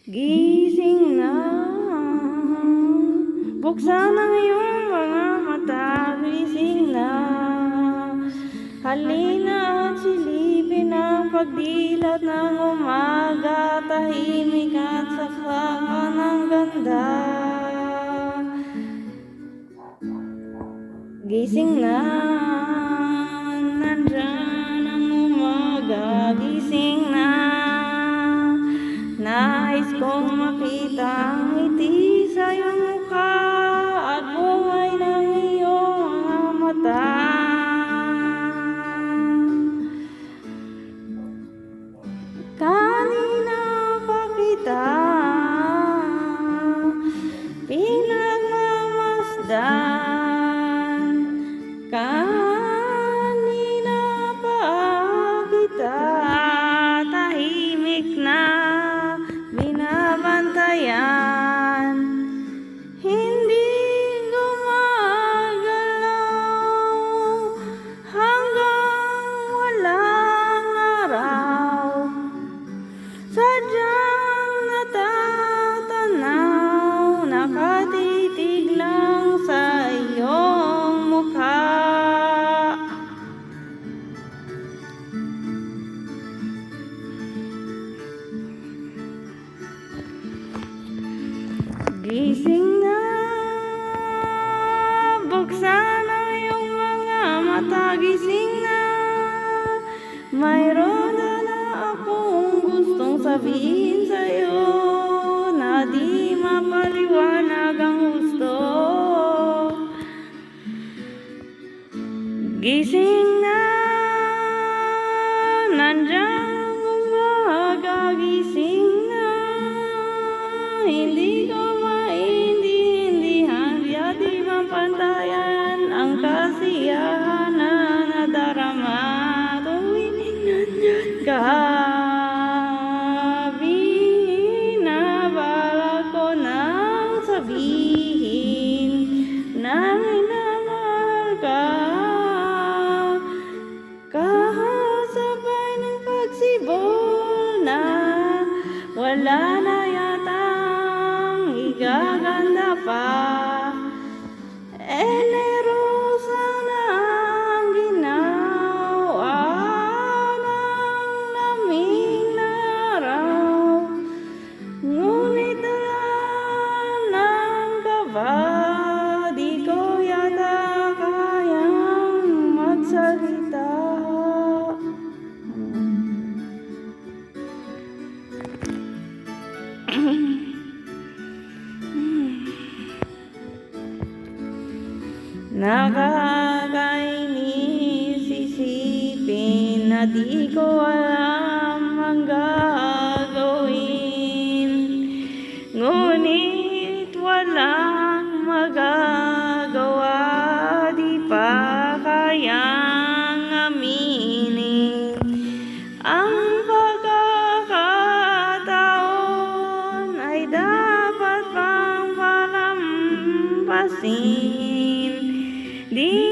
Gising na, buksan ang iyong mga mata. Gising na, halina at silipin ang pagdilat ng umaga. Tahimik at saksakan ng ganda. Gising na, nandyan ang umaga. Gising na, nais kong makita ang ngiti sa iyong mukha at bungay ng iyong mga mata. Kanina pa kita pinagmamasdan, kanina pa kita tahimik na binabantayan. Hindi gumagalaw hanggang walang araw. Sadyang natatanaw, nakatitig lang sa iyong mukha. Gising na, buksan ang iyong mga mata. Gising na, mayroon na akong gustong sabihin sa'yo na di mapaliwanag ang gusto. Gising na, nandiyan ang umaga. Gising na, hindi ko maintindihan, di mapantayan ang kasiyahan na nadarama tuwing nandyan ka. Binabalak ko nang sabihin na minamahal ka, kahasabay ng pagsibol na wala na yatang igaganda pa. Enerosa na ang ginawa ng lamig na araw, ngunit alam ng kaba, di ko yata kayang magsalita. Nakakainis isipin na di ko alam ang gagawin, ngunit walang magagawa, di pa kayang aminin ang pagkakataon ay dapat pang palampasin. Di